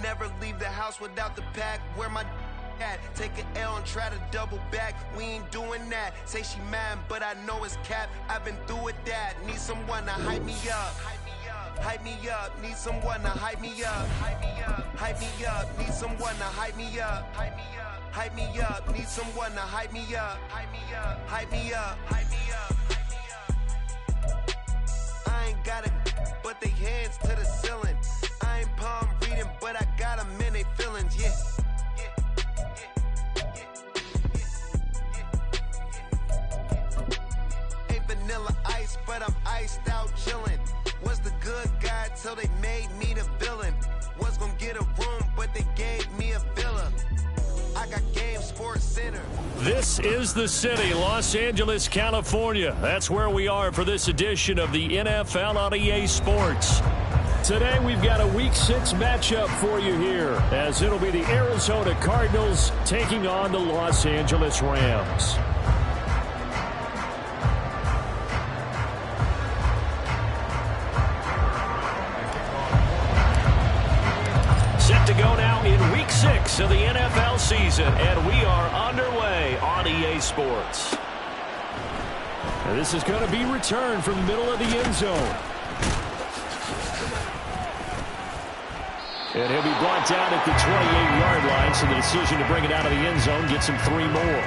Never leave the house without the pack. Where my at? Take an L and try to double back. We ain't doing that. Say she mad, but I know it's cap. I've been through with that. Need someone to hype me up. Hype me up. Need someone to hype me up. Hype me up. Need someone to hype me up. Hype me up. Need someone to hype me up. Hype me up. Hype me up. Hype me up. I ain't got it, but they hands to the ceiling. I ain't palm reading, but I got them in they feelings, yeah. Ain't vanilla ice, but I'm iced out chillin'. Was the good guy till they made me the villain. Was gonna get a room, but they gave me a villa. I got Game Sports Center. This is the city, Los Angeles, California. That's where we are for this edition of the NFL on EA Sports. Today we've got a Week 6 matchup for you here, as it'll be the Arizona Cardinals taking on the Los Angeles Rams. Set to go now in Week 6 of the NFL season, and we are underway on EA Sports. And this is going to be returned from the middle of the end zone. And he'll be brought down at the 28-yard line, so the decision to bring it out of the end zone gets him 3 more.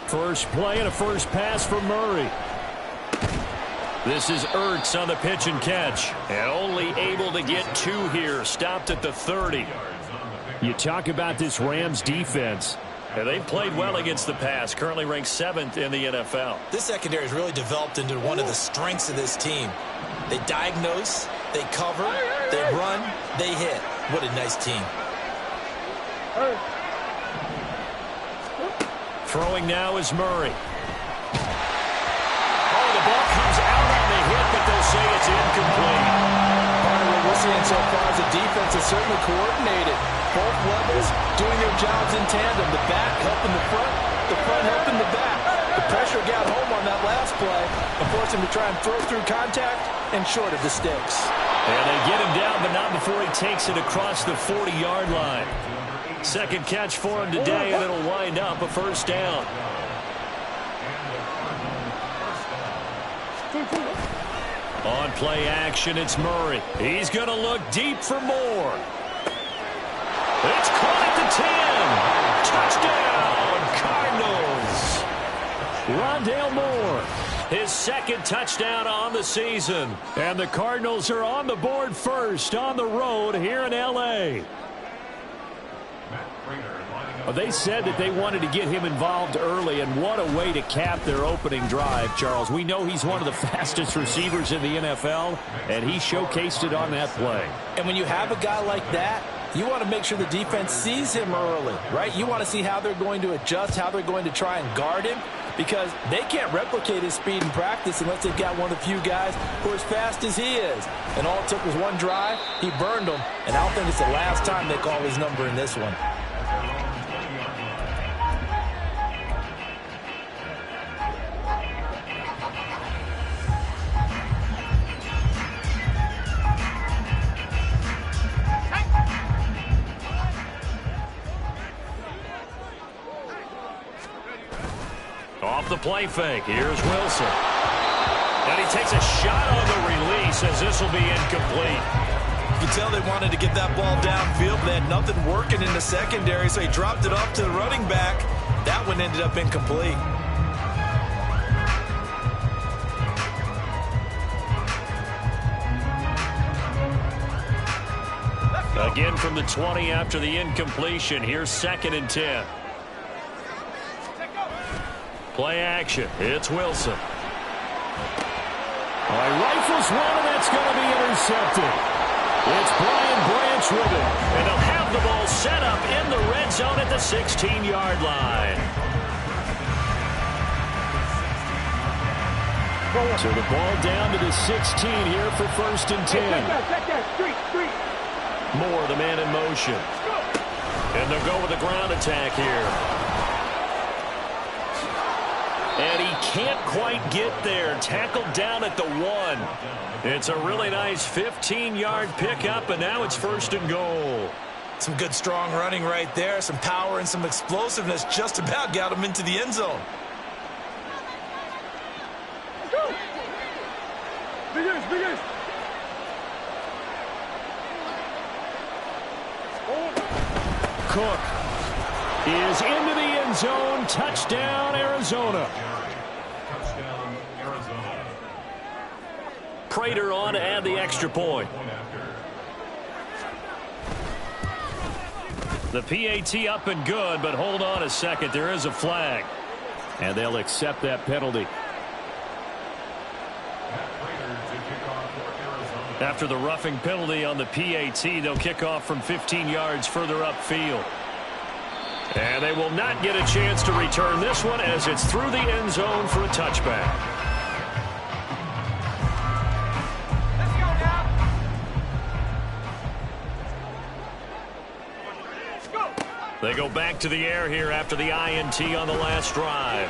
First play and a first pass for Murray. This is Ertz on the pitch and catch. And only able to get 2 here. Stopped at the 30. You talk about this Rams defense. And they've played well against the pass. Currently ranked 7th in the NFL. This secondary has really developed into one of the strengths of this team. They diagnose, they cover, they run, they hit. What a nice team. Throwing now is Murray. Oh, the ball comes out on the hit, but they'll say it's incomplete. Part of what we're seeing so far is the defense is certainly coordinated. Both levels doing their jobs in tandem. The back helping the front helping the back. The pressure got home on that last play and forced him to try and throw through contact and short of the sticks. And they get him down, but not before he takes it across the 40-yard line. Second catch for him today, and it'll wind up a first down. On play action, it's Murray. He's going to look deep for more. It's caught at the 10. Touchdown, Cardinals. Rondale Moore, his second touchdown on the season. And the Cardinals are on the board first on the road here in L.A. They said that they wanted to get him involved early, and what a way to cap their opening drive, Charles. We know he's one of the fastest receivers in the NFL, and he showcased it on that play. And when you have a guy like that, you want to make sure the defense sees him early, right? You want to see how they're going to adjust, how they're going to try and guard him, because they can't replicate his speed in practice unless they've got one of the few guys who are as fast as he is. And all it took was one drive. He burned them, and I don't think it's the last time they call his number in this one. Off the play fake, here's Wilson. And he takes a shot on the release as this will be incomplete. You can tell they wanted to get that ball downfield, but they had nothing working in the secondary, so he dropped it off to the running back. That one ended up incomplete. Again from the 20 after the incompletion. Here's 2nd and 10. Play action. It's Wilson. Rifles one, and that's going to be intercepted. It's Brian Branch starts with it. And they'll have the ball set up in the red zone at the 16-yard line. So the ball down to the 16 here for 1st and 10. Moore, the man in motion. And they'll go with a ground attack here. And he can't quite get there. Tackled down at the 1. It's a really nice 15-yard pickup, and now it's 1st and goal. Some good strong running right there. Some power and some explosiveness just about got him into the end zone. Cook is into the end zone. Touchdown, Arizona. Prater on to add the extra point. The PAT up and good, but hold on a second. There is a flag. And they'll accept that penalty. After the roughing penalty on the PAT, they'll kick off from 15 yards further upfield. And they will not get a chance to return this one as it's through the end zone for a touchback. Let's go now. They go back to the air here after the INT on the last drive.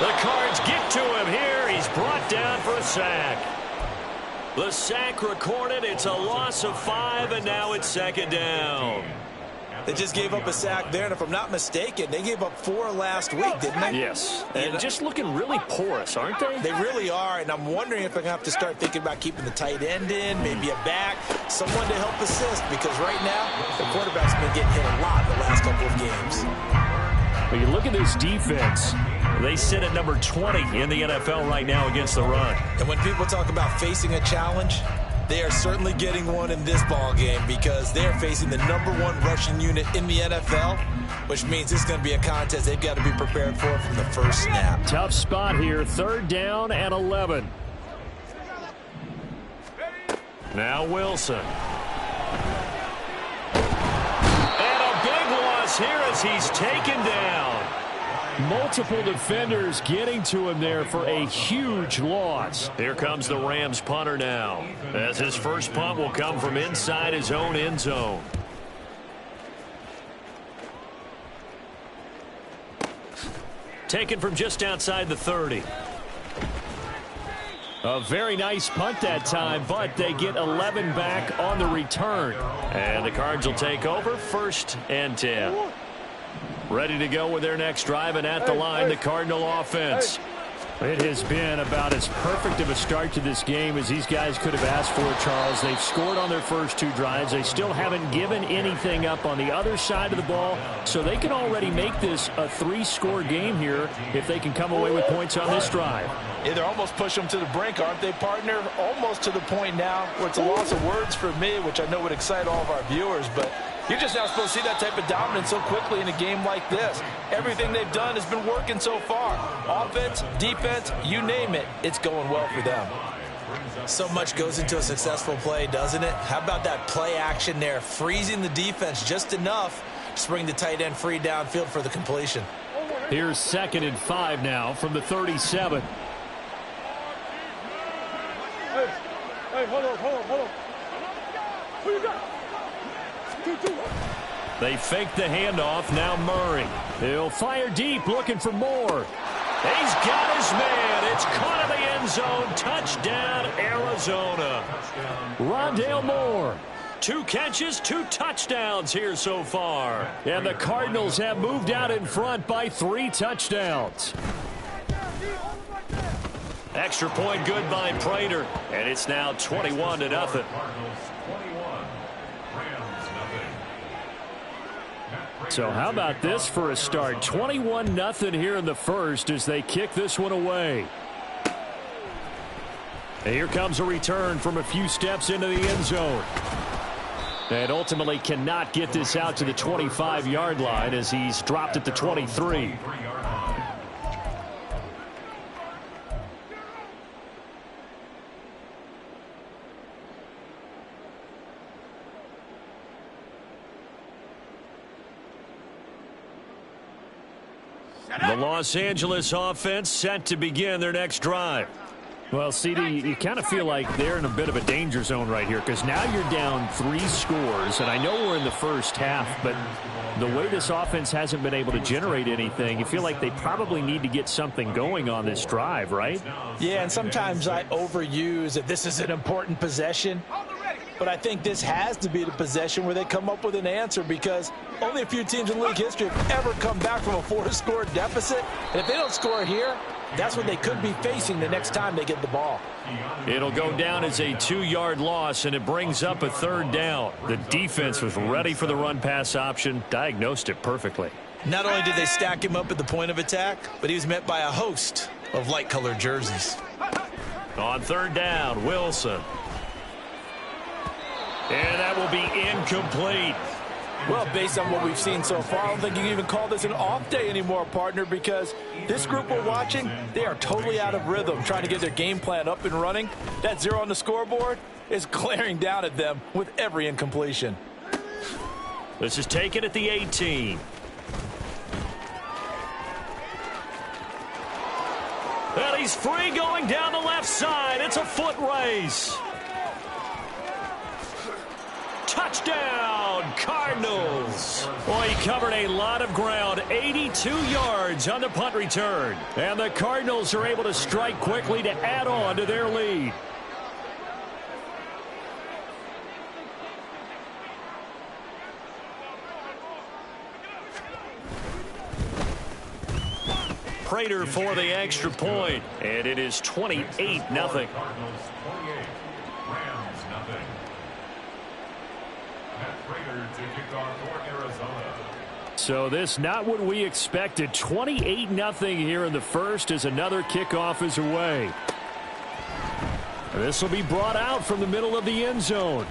The Cards get to him here. He's brought down for a sack. The sack recorded. It's a loss of 5, and now it's 2nd down. They just gave up a sack there, and if I'm not mistaken, they gave up 4 last week, didn't they? Yes. And just looking really porous, aren't they? They really are, and I'm wondering if they're going to have to start thinking about keeping the tight end in, maybe a back, someone to help assist, because right now, the quarterback's been getting hit a lot in the last couple of games. When you look at this defense, they sit at number 20 in the NFL right now against the run. And when people talk about facing a challenge, they are certainly getting one in this ball game because they are facing the #1 rushing unit in the NFL, which means it's going to be a contest they've got to be prepared for from the first snap. Tough spot here, 3rd down and 11. Now Wilson. And a big loss here as he's taken down. Multiple defenders getting to him there for a huge loss. Here comes the Rams punter now, as his first punt will come from inside his own end zone. Taken from just outside the 30. A very nice punt that time, but they get 11 back on the return. And the Cards will take over 1st and 10. Ready to go with their next drive, and at the line, the Cardinal offense. It has been about as perfect of a start to this game as these guys could have asked for, Charles. They've scored on their first 2 drives. They still haven't given anything up on the other side of the ball, so they can already make this a 3-score game here if they can come away with points on this drive. Yeah, they're almost pushing them to the brink, aren't they, partner? Almost to the point now where it's a loss of words for me, which I know would excite all of our viewers, but you're just not supposed to see that type of dominance so quickly in a game like this. Everything they've done has been working so far. Offense, defense, you name it, it's going well for them. So much goes into a successful play, doesn't it? How about that play action there, freezing the defense just enough to bring the tight end free downfield for the completion. Here's 2nd and 5 now from the 37. Hey, hold on. Who you got? They fake the handoff. Now Murray. He'll fire deep, looking for Moore. He's got his man. It's caught in the end zone. Touchdown, Arizona. Rondale Moore. 2 catches, 2 touchdowns here so far. And the Cardinals have moved out in front by 3 touchdowns. Extra point good by Prater. And it's now 21-0. So how about this for a start? 21-0 here in the first as they kick this one away. And here comes a return from a few steps into the end zone. And ultimately cannot get this out to the 25-yard line as he's dropped at the 23. The Los Angeles offense set to begin their next drive. Well, CD, you kind of feel like they're in a bit of a danger zone right here because now you're down 3 scores, and I know we're in the first half, but the way this offense hasn't been able to generate anything, you feel like they probably need to get something going on this drive, right? Yeah, and sometimes I overuse that this is an important possession, but I think this has to be the possession where they come up with an answer because only a few teams in league history have ever come back from a 4-score deficit, and if they don't score here, that's what they could be facing the next time they get the ball. It'll go down as a 2-yard loss, and it brings up a 3rd down. The defense was ready for the run-pass option, diagnosed it perfectly. Not only did they stack him up at the point of attack, but he was met by a host of light-colored jerseys. On 3rd down, Wilson. And that will be incomplete. Well, based on what we've seen so far, I don't think you can even call this an off day anymore, partner, because this group we're watching, they are totally out of rhythm, trying to get their game plan up and running. That 0 on the scoreboard is glaring down at them with every incompletion. This is taken at the 18. And he's free going down the left side. It's a foot race. Touchdown, Cardinals. Boy, he covered a lot of ground, 82 yards on the punt return. And the Cardinals are able to strike quickly to add on to their lead. Prater for the extra point, and it is 28-0. So this not what we expected. 28-0 here in the first as another kickoff is away. This will be brought out from the middle of the end zone.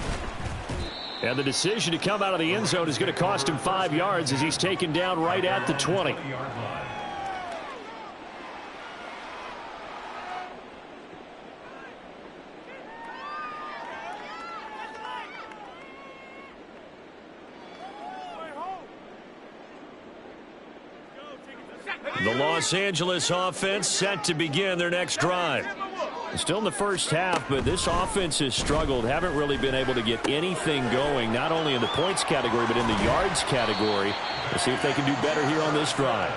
And the decision to come out of the end zone is going to cost him 5 yards as he's taken down right at the 20. The Los Angeles offense set to begin their next drive. Still in the first half, but this offense has struggled. Haven't really been able to get anything going, not only in the points category, but in the yards category. Let's see if they can do better here on this drive.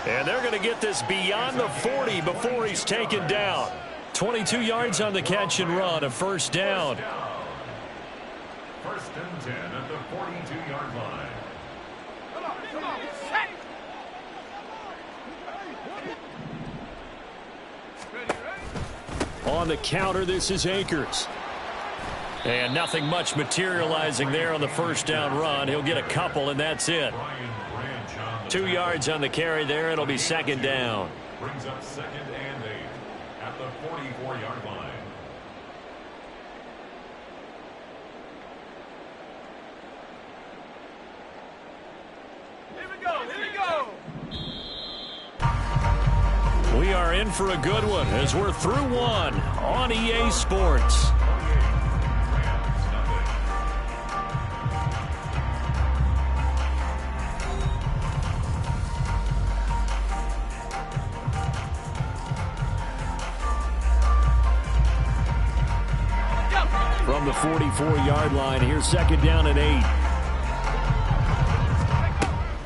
And they're going to get this beyond the 40 before he's taken down. 22 yards on the catch and run, a 1st down. 1st and 10 at the 42-yard line. Come on. On the counter, this is Akers. And nothing much materializing there on the 1st down run. He'll get a couple, and that's it. 2 yards on the carry there. It'll be 2nd down. Brings up 2nd and 8 at the 44-yard line. Here we go. We are in for a good one as we're through one on EA Sports. From the 44-yard line, here's 2nd down and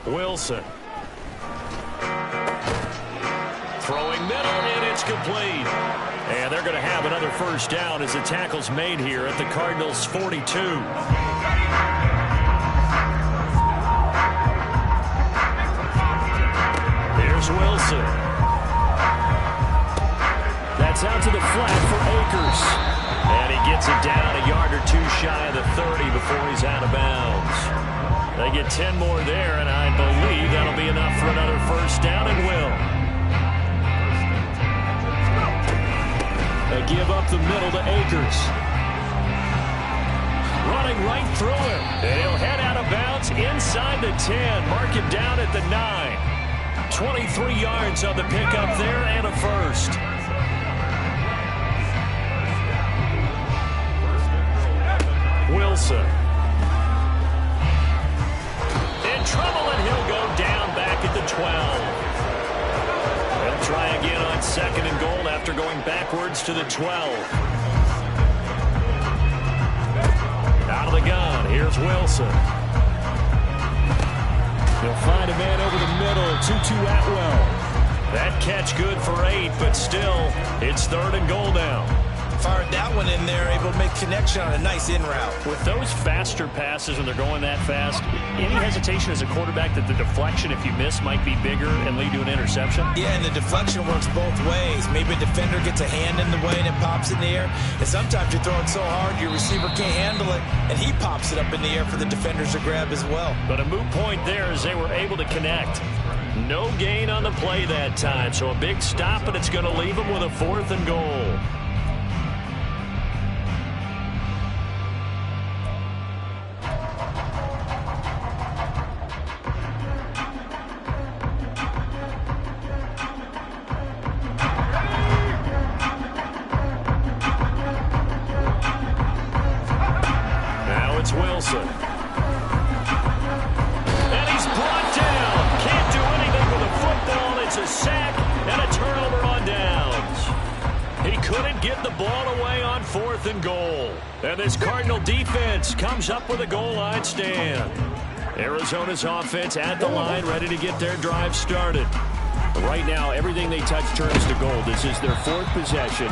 8. Wilson. Throwing middle, and it's complete. And they're going to have another 1st down as the tackle's made here at the Cardinals' 42. Here's Wilson. That's out to the flat for Akers. And he gets it down a yard or 2 shy of the 30 before he's out of bounds. They get 10 more there, and I believe that'll be enough for another 1st down, and will. They give up the middle to Akers. Running right through him. And he'll head out of bounds inside the 10. Mark him down at the 9. 23 yards on the pickup there and a 1st. Wilson. In trouble, and he'll go down back at the 12. try again on 2nd and goal after going backwards to the 12. Out of the gun, here's Wilson. He'll find a man over the middle, 2-2 Atwell. That catch good for 8, but still, it's 3rd and goal now. Fired that one in there, able to make connection on a nice in route. With those faster passes when they're going that fast, any hesitation as a quarterback that the deflection, if you miss, might be bigger and lead to an interception? Yeah, and the deflection works both ways. Maybe a defender gets a hand in the way and it pops in the air. And sometimes you throw it so hard your receiver can't handle it, and he pops it up in the air for the defenders to grab as well. But a moot point there as they were able to connect. No gain on the play that time, so a big stop, and it's going to leave them with a 4th and goal. Now it's Wilson. And he's brought down. Can't do anything with a football. It's a sack and a turnover on downs. He couldn't get the ball away on 4th and goal. And this Cardinal defense comes up with a goal line stand. Arizona's offense at the line, ready to get their drive started. Right now, everything they touch turns to gold. This is their 4th possession.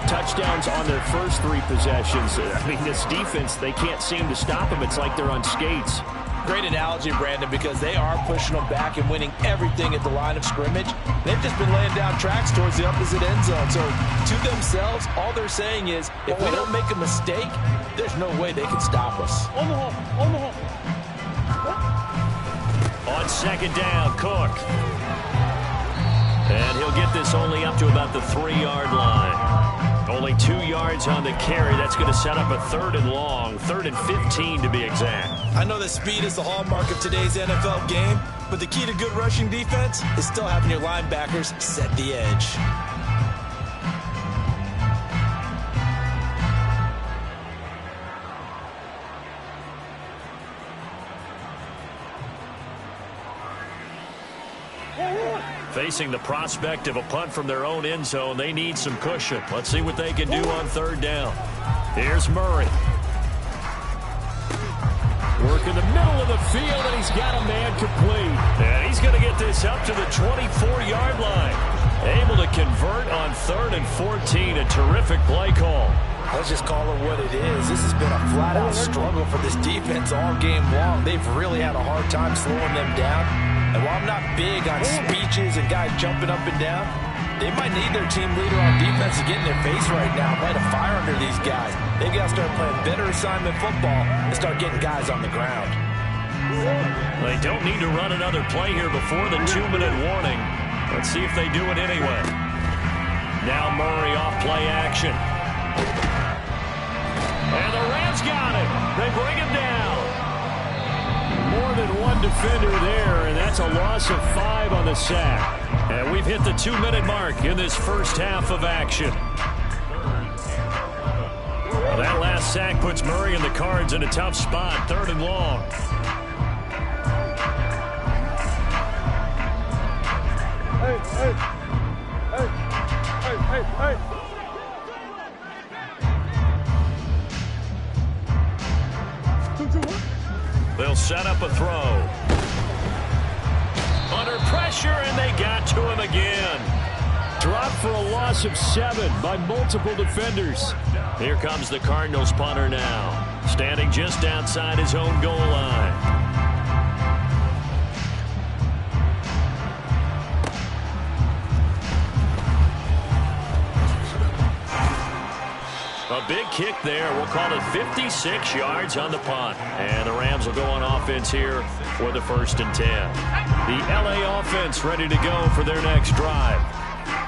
Touchdowns on their first 3 possessions. I mean, this defense, they can't seem to stop them. It's like they're on skates. Great analogy, Brandon, because they are pushing them back and winning everything at the line of scrimmage. They've just been laying down tracks towards the opposite end zone. So to themselves, all they're saying is, if we don't make a mistake, there's no way they can stop us. On the hole. On 2nd down, Cook. And he'll get this only up to about the 3-yard line. Only 2 yards on the carry. That's going to set up a 3rd and long, 3rd and 15 to be exact. I know that speed is the hallmark of today's NFL game, but the key to good rushing defense is still having your linebackers set the edge. Facing the prospect of a punt from their own end zone, they need some cushion. Let's see what they can do on 3rd down. Here's Murray. Work in the middle of the field, and he's got a man complete. And he's going to get this up to the 24-yard line. Able to convert on 3rd and 14. A terrific play call. Let's just call it what it is. This has been a flat-out struggle for this defense all game long. They've really had a hard time slowing them down. And while I'm not big on speeches and guys jumping up and down, they might need their team leader on defense to get in their face right now, light a fire under these guys. They've got to start playing better assignment football and start getting guys on the ground. They don't need to run another play here before the 2-minute warning. Let's see if they do it anyway. Now Murray off play action. And the Rams got him. They bring him down. More than one defender there, and that's a loss of 5 on the sack. And we've hit the 2-minute mark in this first half of action. Well, that last sack puts Murray and the Cards in a tough spot, 3rd and long. Hey. They'll set up a throw. Under pressure, and they got to him again. Dropped for a loss of 7 by multiple defenders. Here comes the Cardinals punter now, standing just outside his own goal line. A big kick there. We'll call it 56 yards on the punt. And the Rams will go on offense here for the 1st and 10. The LA offense ready to go for their next drive.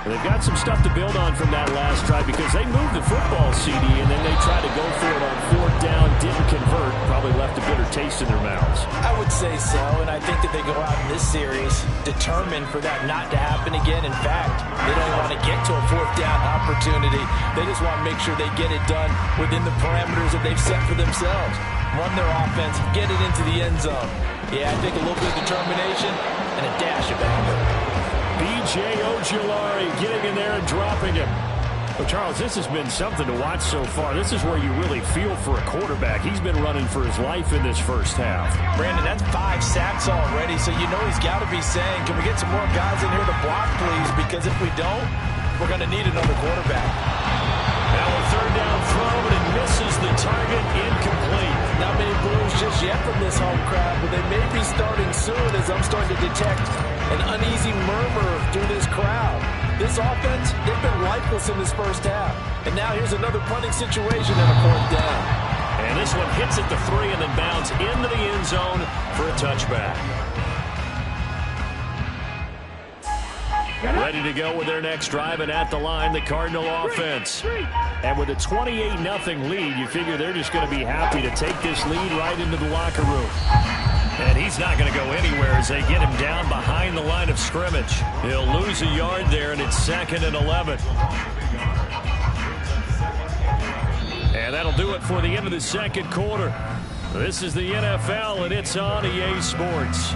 And they've got some stuff to build on from that last drive because they moved the football, CD, and then they tried to go for it on 4th down, didn't convert, probably left a bitter taste in their mouths. I would say so, and I think that they go out in this series determined for that not to happen again. In fact, they don't want to get to a 4th down opportunity. They just want to make sure they get it done within the parameters that they've set for themselves. Run their offense, get it into the end zone. Yeah, I think a little bit of determination and a dash of anger. B.J. Ojulari getting in there and dropping him. Well, Charles, this has been something to watch so far. This is where you really feel for a quarterback. He's been running for his life in this first half. Brandon, that's 5 sacks already, so you know he's got to be saying, can we get some more guys in here to block, please? Because if we don't, we're going to need another quarterback. Now a third down throw, and it misses the target, incomplete. Not many blues just yet from this home crowd, but they may be starting soon as I'm starting to detect an uneasy murmur through this crowd. This offense, they've been lifeless in this first half. And now here's another punting situation and a 4th down. And this one hits at the 3 and then bounds into the end zone for a touchback. Ready to go with their next drive, and at the line, the Cardinal offense. And with a 28-0 lead, you figure they're just going to be happy to take this lead right into the locker room. And he's not going to go anywhere as they get him down behind the line of scrimmage. He'll lose a yard there, and it's 2nd and 11. And that'll do it for the end of the second quarter. This is the NFL, and it's on EA Sports.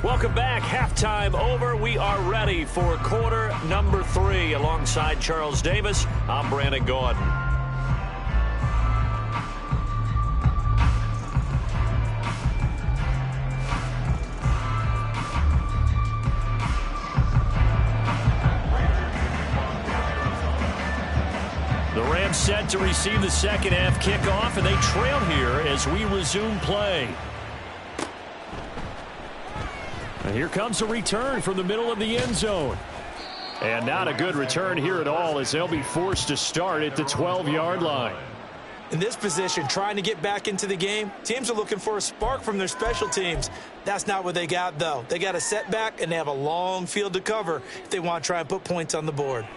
Welcome back. Halftime over. We are ready for quarter number 3. Alongside Charles Davis, I'm Brandon Gordon. The Rams set to receive the second half kickoff, and they trail here as we resume play. And here comes a return from the middle of the end zone. And not a good return here at all as they'll be forced to start at the 12-yard line. In this position, trying to get back into the game, teams are looking for a spark from their special teams. That's not what they got, though. They got a setback, and they have a long field to cover if they want to try and put points on the board.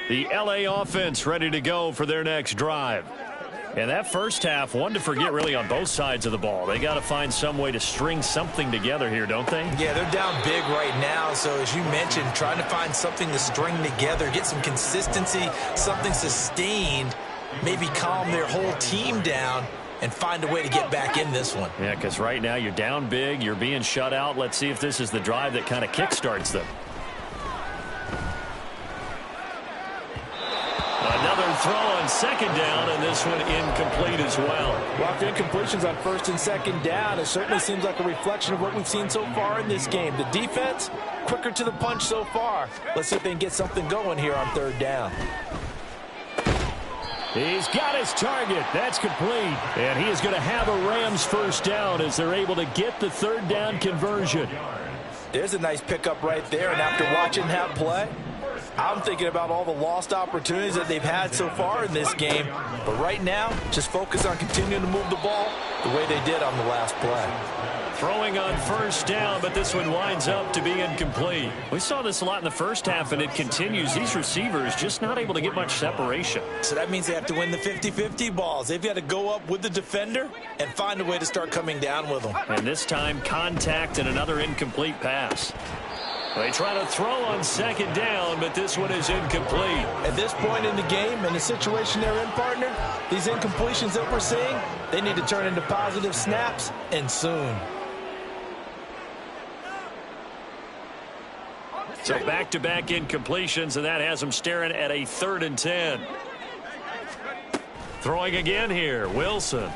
The LA offense ready to go for their next drive. And that first half, one to forget really on both sides of the ball. They got to find some way to string something together here, don't they? Yeah, they're down big right now. So as you mentioned, trying to find something to string together, get some consistency, something sustained, maybe calm their whole team down and find a way to get back in this one. Yeah, because right now you're down big, you're being shut out. Let's see if this is the drive that kind of kickstarts them. Another throw on second down, and this one incomplete as well. Well, after incompletions on first and second down, it certainly seems like a reflection of what we've seen so far in this game. The defense, quicker to the punch so far. Let's see if they can get something going here on third down. He's got his target. That's complete. And he is going to have a Rams first down as they're able to get the third down conversion. There's a nice pickup right there, and after watching that play, I'm thinking about all the lost opportunities that they've had so far in this game. But right now, just focus on continuing to move the ball the way they did on the last play. Throwing on first down, but this one winds up to be incomplete. We saw this a lot in the first half, and it continues. These receivers just not able to get much separation. So that means they have to win the 50-50 balls. They've got to go up with the defender and find a way to start coming down with them. And this time, contact and another incomplete pass. They try to throw on second down, but this one is incomplete. At this point in the game, in the situation they're in, partner, these incompletions that we're seeing, they need to turn into positive snaps, and soon. So back-to-back incompletions, and that has them staring at a 3rd and 10. Throwing again here, Wilson.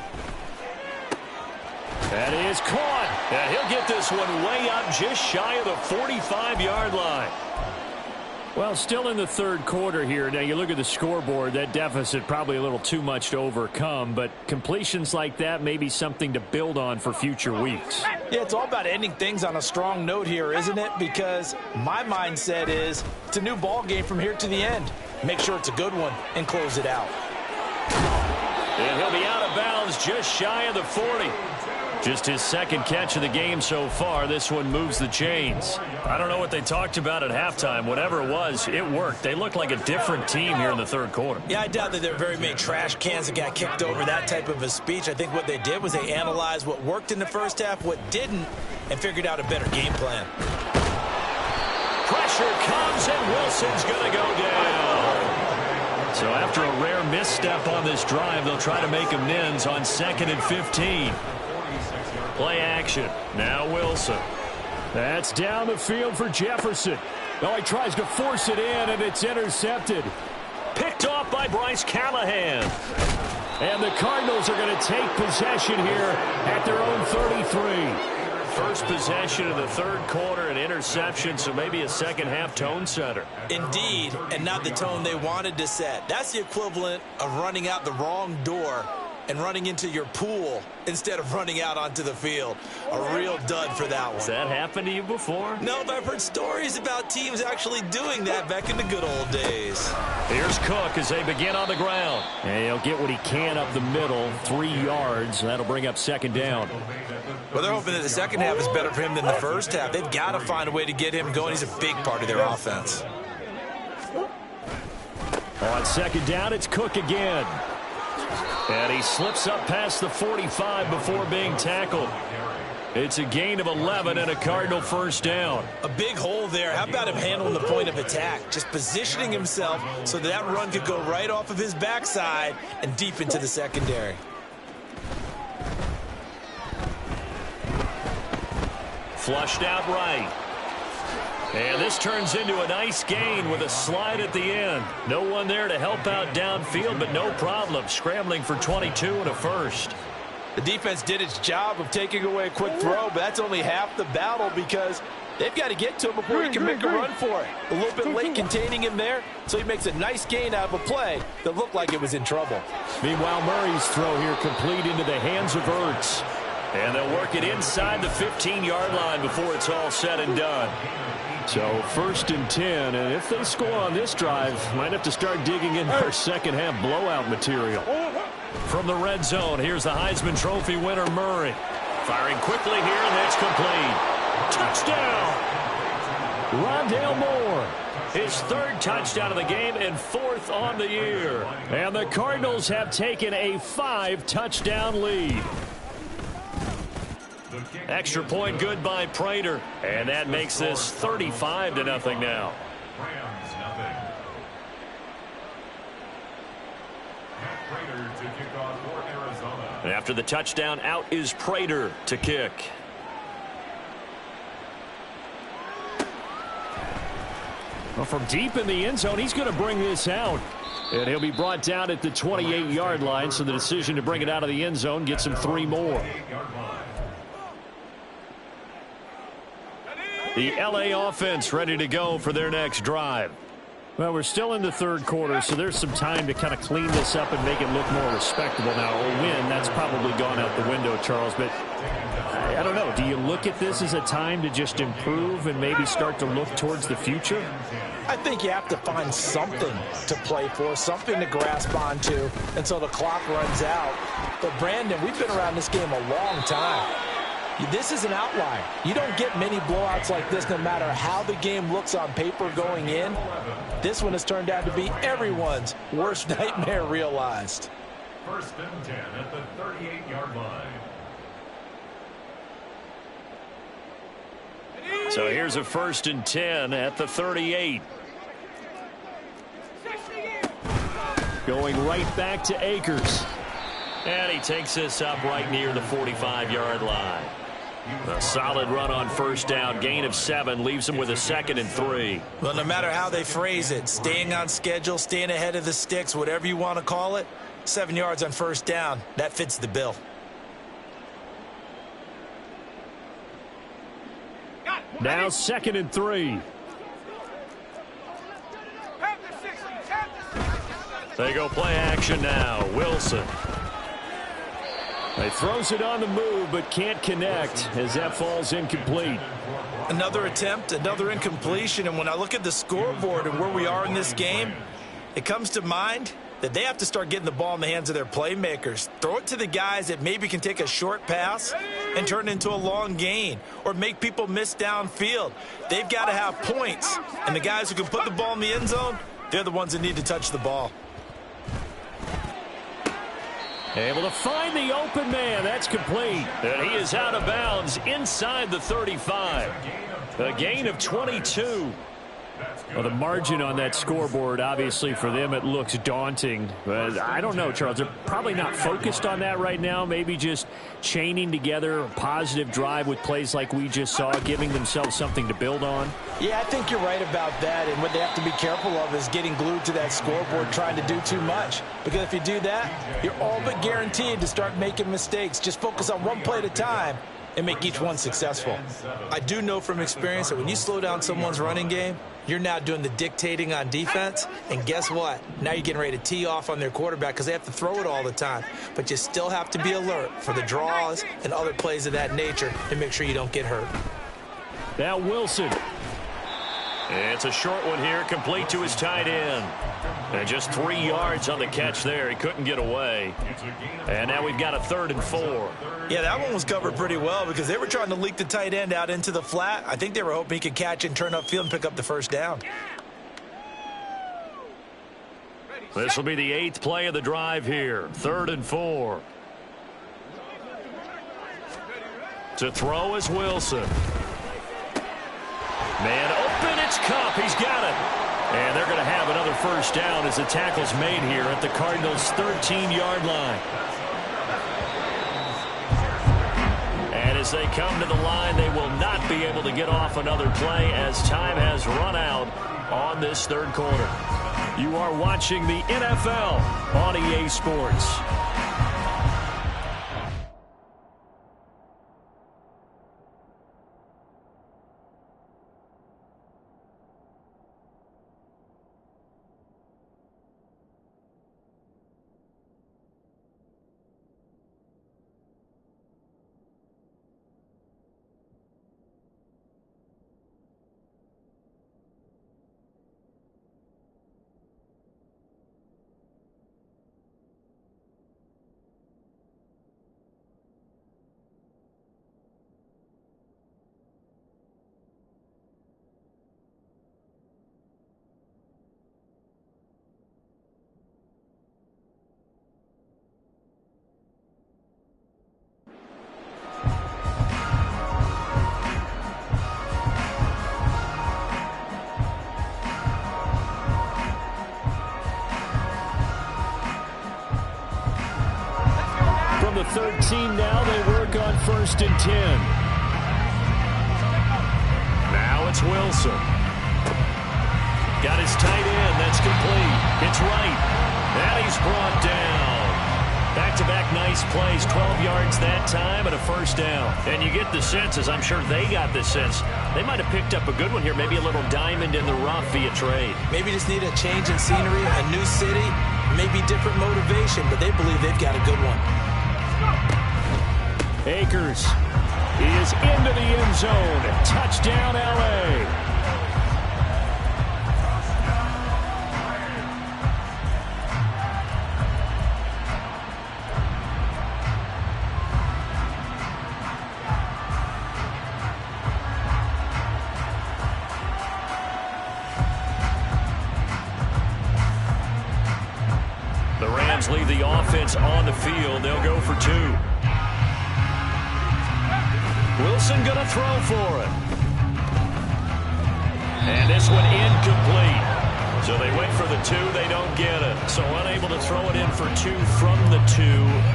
That is caught, and he'll get this one way up just shy of the 45-yard line. Well, still in the third quarter here. Now, you look at the scoreboard, that deficit probably a little too much to overcome, but completions like that may be something to build on for future weeks. Yeah, it's all about ending things on a strong note here, isn't it? Because my mindset is it's a new ball game from here to the end. Make sure it's a good one and close it out. And he'll be out of bounds just shy of the 40. Just his second catch of the game so far. This one moves the chains. I don't know what they talked about at halftime. Whatever it was, it worked. They looked like a different team here in the third quarter. Yeah, I doubt that there are very many trash cans that got kicked over that type of a speech. I think what they did was they analyzed what worked in the first half, what didn't, and figured out a better game plan. Pressure comes, and Wilson's going to go down. So after a rare misstep on this drive, they'll try to make amends on 2nd and 15. Play action. Now Wilson. That's down the field for Jefferson. Oh, he tries to force it in, and it's intercepted. Picked off by Bryce Callahan. And the Cardinals are going to take possession here at their own 33. First possession of the third quarter, an interception, so maybe a second-half tone setter. Indeed, and not the tone they wanted to set. That's the equivalent of running out the wrong door and running into your pool instead of running out onto the field. A real dud for that one. Has that happened to you before? No, but I've heard stories about teams actually doing that back in the good old days. Here's Cook as they begin on the ground. And he'll get what he can up the middle, 3 yards. That'll bring up second down. Well, they're hoping that the second half is better for him than the first half. They've got to find a way to get him going. He's a big part of their offense. On second down, it's Cook again. And he slips up past the 45 before being tackled. It's a gain of 11 and a Cardinal first down. A big hole there. How about him handling the point of attack? Just positioning himself so that run could go right off of his backside and deep into the secondary. Flushed out right. And this turns into a nice gain with a slide at the end. No one there to help out downfield, but no problem. Scrambling for 22 and a first. The defense did its job of taking away a quick throw, but that's only half the battle because they've got to get to him before he can make a run for it. A little bit late containing him there, so he makes a nice gain out of a play that looked like it was in trouble. Meanwhile, Murray's throw here complete into the hands of Ertz. And they'll work it inside the 15-yard line before it's all said and done. So 1st and 10, and if they score on this drive, might have to start digging in their second-half blowout material. From the red zone, here's the Heisman Trophy winner, Murray. Firing quickly here, and that's complete. Touchdown! Rondale Moore. His 3rd touchdown of the game and 4th on the year. And the Cardinals have taken a 5-touchdown lead. Extra point good by Prater. And that makes this 35-0 now. Rams nothing. Prater to kick off for Arizona. And after the touchdown, out is Prater to kick. Well, from deep in the end zone, he's going to bring this out. And he'll be brought down at the 28-yard line, so the decision to bring it out of the end zone gets him 3 more. The L.A. offense ready to go for their next drive. Well, we're still in the third quarter, so there's some time to kind of clean this up and make it look more respectable now. A win, that's probably gone out the window, Charles. But I don't know. Do you look at this as a time to just improve and maybe start to look towards the future? I think you have to find something to play for, something to grasp onto until the clock runs out. But, Brandon, we've been around this game a long time. This is an outlier. You don't get many blowouts like this no matter how the game looks on paper going in. This one has turned out to be everyone's worst nightmare realized. 1st and 10 at the 38-yard line. So here's a 1st and 10 at the 38. Going right back to Akers. And he takes this up right near the 45-yard line. A solid run on first down. Gain of 7 leaves him with a 2nd and 3. Well, no matter how they phrase it, staying on schedule, staying ahead of the sticks, whatever you want to call it, 7 yards on first down, that fits the bill. Now 2nd and 3. They go play action now. Wilson. He throws it on the move, but can't connect as that falls incomplete. Another attempt, another incompletion, and when I look at the scoreboard and where we are in this game, it comes to mind that they have to start getting the ball in the hands of their playmakers. Throw it to the guys that maybe can take a short pass and turn it into a long gain or make people miss downfield. They've got to have points, and the guys who can put the ball in the end zone, they're the ones that need to touch the ball. Able to find the open man. That's complete. And he is out of bounds inside the 35. A gain of 22. Well, the margin on that scoreboard, obviously, for them, it looks daunting. But I don't know, Charles. They're probably not focused on that right now. Maybe just chaining together a positive drive with plays like we just saw, giving themselves something to build on. Yeah, I think you're right about that. And what they have to be careful of is getting glued to that scoreboard, trying to do too much. Because if you do that, you're all but guaranteed to start making mistakes. Just focus on one play at a time and make each one successful. I do know from experience that when you slow down someone's running game, you're now doing the dictating on defense, and guess what? Now you're getting ready to tee off on their quarterback because they have to throw it all the time. But you still have to be alert for the draws and other plays of that nature to make sure you don't get hurt. Now Wilson. It's a short one here, complete to his tight end. And just 3 yards on the catch there. He couldn't get away. And now we've got a 3rd and 4. Yeah, that one was covered pretty well because they were trying to leak the tight end out into the flat. I think they were hoping he could catch and turn upfield and pick up the first down. This will be the 8th play of the drive here. 3rd and 4. To throw is Wilson. Man open, it's Cup. He's got it. And they're going to have another first down as the tackle's made here at the Cardinals' 13-yard line. And as they come to the line, they will not be able to get off another play as time has run out on this 3rd quarter. You are watching the NFL on EA Sports. The 13 now, they work on 1st and 10. Now it's Wilson. Got his tight end. That's complete. It's right. And he's brought down. Back-to-back nice plays. 12 yards that time and a first down. And you get the sense, as I'm sure they got the sense, they might have picked up a good one here. Maybe a little diamond in the rough via trade. Maybe just need a change in scenery, a new city, maybe different motivation, but they believe they've got a good one. Akers is into the end zone. Touchdown, L.A. The Rams leave the offense on the field. They'll go for 2. Wilson going to throw for it. And this one incomplete. So they went for the 2. They don't get it. So unable to throw it in for 2 from the 2.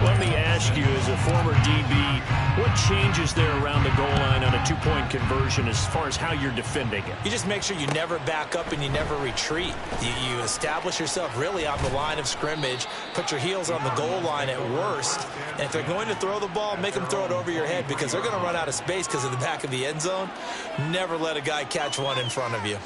Let me ask you, as a former DB, what changes there around the goal line on a 2-point conversion as far as how you're defending it? You just make sure you never back up and you never retreat. You establish yourself really on the line of scrimmage, put your heels on the goal line at worst, and if they're going to throw the ball, make them throw it over your head because they're going to run out of space because of the back of the end zone. Never let a guy catch one in front of you.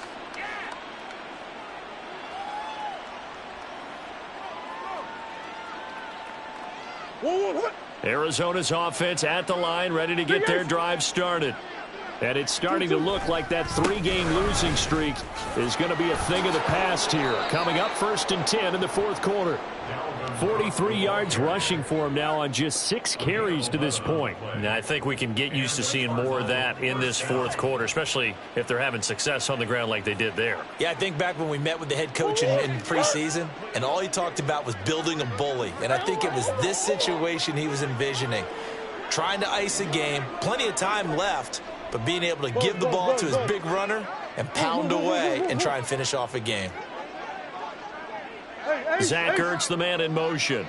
Arizona's offense at the line, ready to get their drive started. And it's starting to look like that 3-game losing streak is going to be a thing of the past here. Coming up 1st and 10 in the 4th quarter. 43 yards rushing for him now on just 6 carries to this point. And I think we can get used to seeing more of that in this 4th quarter, especially if they're having success on the ground like they did there. Yeah, I think back when we met with the head coach in preseason, and all he talked about was building a bully. And I think it was this situation he was envisioning. Trying to ice a game, plenty of time left, but being able to give the ball to his big runner and pound away and try and finish off a game. Zach Ertz, the man in motion.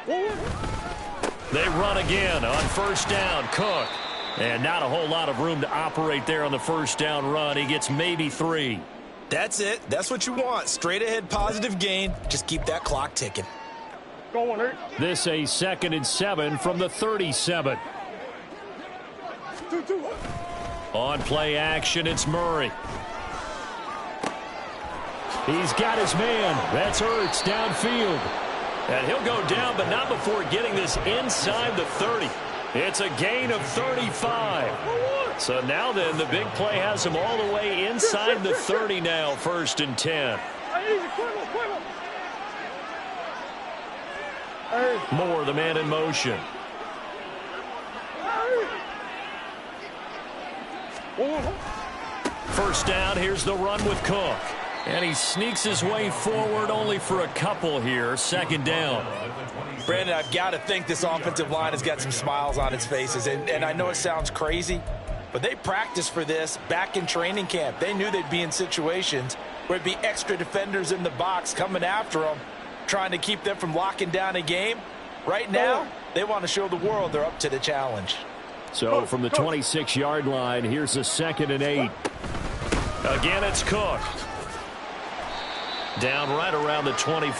They run again on 1st down. Cook. And not a whole lot of room to operate there on the 1st down run. He gets maybe 3. That's it. That's what you want. Straight ahead positive gain. Just keep that clock ticking. This a 2nd and 7 from the 37. On play action, it's Murray. He's got his man. That's Ertz downfield. And he'll go down, but not before getting this inside the 30. It's a gain of 35. So now then, the big play has him all the way inside the 30 now, 1st and 10. Moore, the man in motion. First down, here's the run with Cook. And he sneaks his way forward only for a couple here. 2nd down. Brandon, I've got to think this offensive line has got some smiles on its faces. And I know it sounds crazy, but they practiced for this back in training camp. They knew they'd be in situations where it'd be extra defenders in the box coming after them, trying to keep them from locking down a game. Right now, they want to show the world they're up to the challenge. So from the 26-yard line, here's a 2nd and 8. Again, it's Cook. Down right around the 25.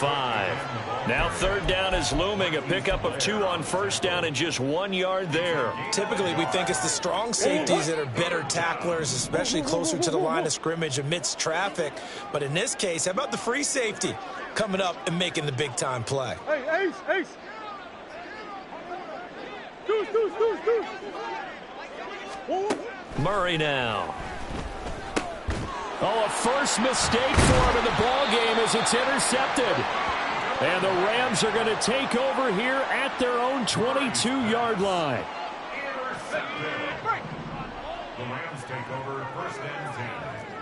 Now 3rd down is looming. A pickup of 2 on 1st down and just 1 yard there. Typically, we think it's the strong safeties that are better tacklers, especially closer to the line of scrimmage amidst traffic. But in this case, how about the free safety coming up and making the big-time play? Hey, Ace. Deuce. Murray now. Oh, a first mistake for him in the ball game as it's intercepted. And the Rams are going to take over here at their own 22-yard line. The Rams take over 1st and 10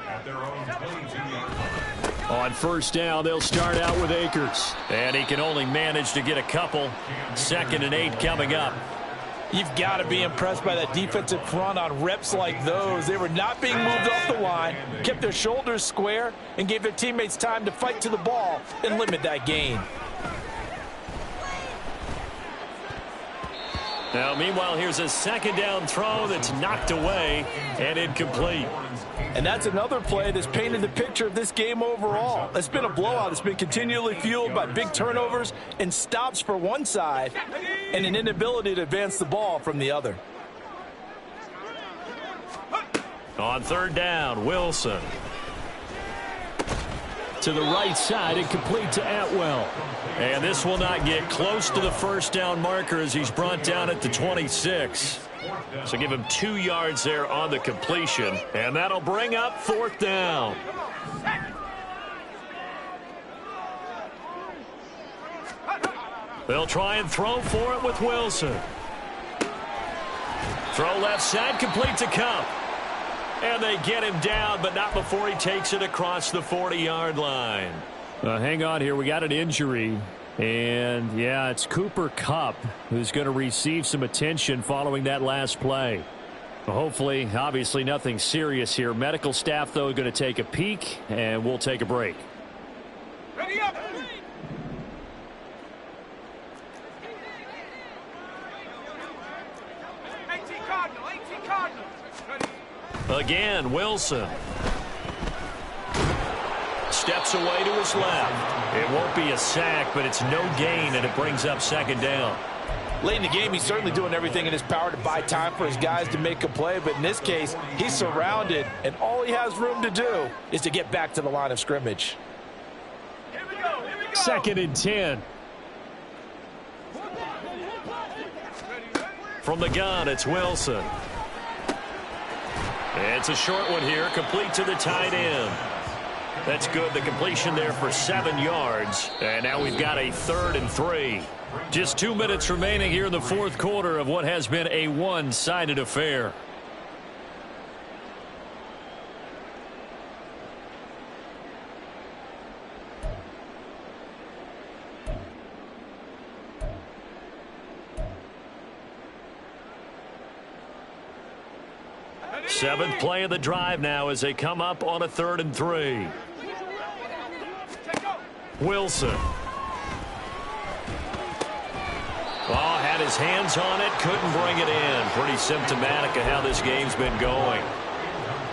at their own 22-yard line. On 1st down, they'll start out with Akers. And he can only manage to get a couple. 2nd and 8 coming up. You've got to be impressed by that defensive front on reps like those. They were not being moved off the line, kept their shoulders square, and gave their teammates time to fight to the ball and limit that gain. Now, meanwhile, here's a 2nd down throw that's knocked away and incomplete. And that's another play that's painted the picture of this game overall. It's been a blowout. It's been continually fueled by big turnovers and stops for one side and an inability to advance the ball from the other. On 3rd down, Wilson. To the right side and complete to Atwell. And this will not get close to the 1st down marker as he's brought down at the 26. So give him 2 yards there on the completion. And that'll bring up 4th down. They'll try and throw for it with Wilson. Throw left side, complete to Cup. And they get him down, but not before he takes it across the 40-yard line. Hang on here. We got an injury. And, yeah, it's Cooper Kupp who's going to receive some attention following that last play. Hopefully, obviously, nothing serious here. Medical staff, though, going to take a peek, and we'll take a break. Ready up! Cardinals. Again, Wilson. Steps away to his left. It won't be a sack, but it's no gain, and it brings up 2nd down. Late in the game, he's certainly doing everything in his power to buy time for his guys to make a play, but in this case, he's surrounded, and all he has room to do is to get back to the line of scrimmage. Here we go. 2nd and 10. From the gun, it's Wilson. It's a short one here, complete to the tight end. That's good. The completion there for 7 yards. And now we've got a 3rd and 3. Just 2 minutes remaining here in the fourth quarter of what has been a one-sided affair. Seventh play of the drive now as they come up on a 3rd and 3. Wilson. Oh, had his hands on it, couldn't bring it in. Pretty symptomatic of how this game's been going.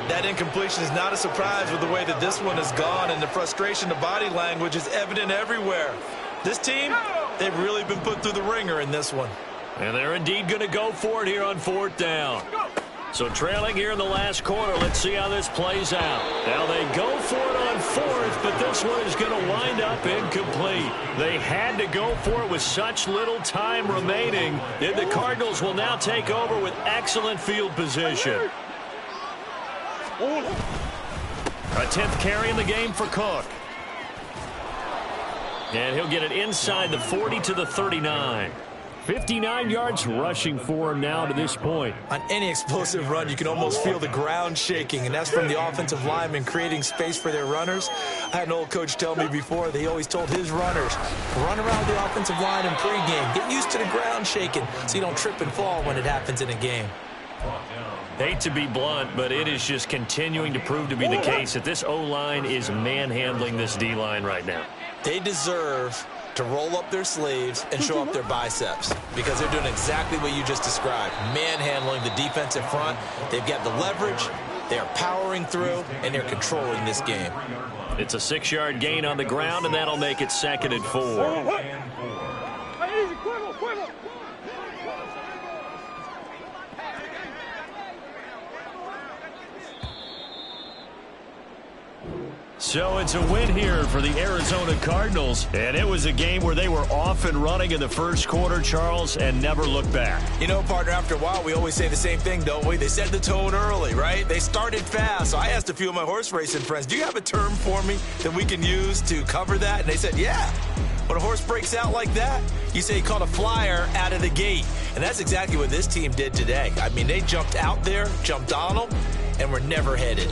That incompletion is not a surprise with the way that this one has gone, and the frustration, the body language is evident everywhere. This team, they've really been put through the ringer in this one. And they're indeed going to go for it here on 4th down. So trailing here in the last quarter, let's see how this plays out. Now they go for it on 4th, but this one is going to wind up incomplete. They had to go for it with such little time remaining, and the Cardinals will now take over with excellent field position. A 10th carry in the game for Cook. And he'll get it inside the 40 to the 39. 59 yards rushing for him now to this point. On any explosive run, you can almost feel the ground shaking, and that's from the offensive linemen creating space for their runners. I had an old coach tell me before that he always told his runners, run around the offensive line in pregame. Get used to the ground shaking so you don't trip and fall when it happens in a game. Hate to be blunt, but it is just continuing to prove to be the case that this O-line is manhandling this D-line right now. They deserve to roll up their sleeves and show up their biceps because they're doing exactly what you just described, manhandling the defensive front. They've got the leverage, they're powering through, and they're controlling this game. It's a 6-yard gain on the ground, and that'll make it 2nd and 4. So it's a win here for the Arizona Cardinals, and it was a game where they were off and running in the first quarter, Charles, and never looked back. You know, partner, after a while, we always say the same thing, don't we? They set the tone early, right? They started fast. So I asked a few of my horse racing friends, do you have a term for me that we can use to cover that? And they said, yeah. When a horse breaks out like that, you say he caught a flyer out of the gate. And that's exactly what this team did today. I mean, they jumped out there, jumped on them, and were never headed.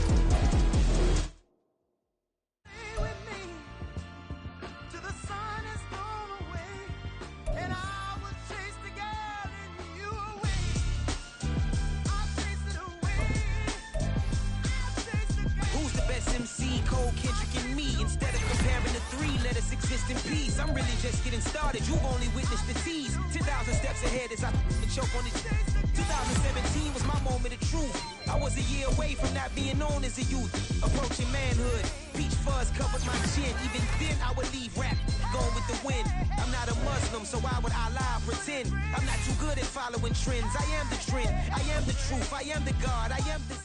Exist in peace. I'm really just getting started. You've only witnessed the tease. 10,000 steps ahead as I choke on this. 2017 was my moment of truth. I was a year away from not being known as a youth. Approaching manhood. Peach fuzz covered my chin. Even then I would leave rap going with the wind. I'm not a Muslim, so why would I lie or pretend? I'm not too good at following trends. I am the trend. I am the truth. I am the God. I am the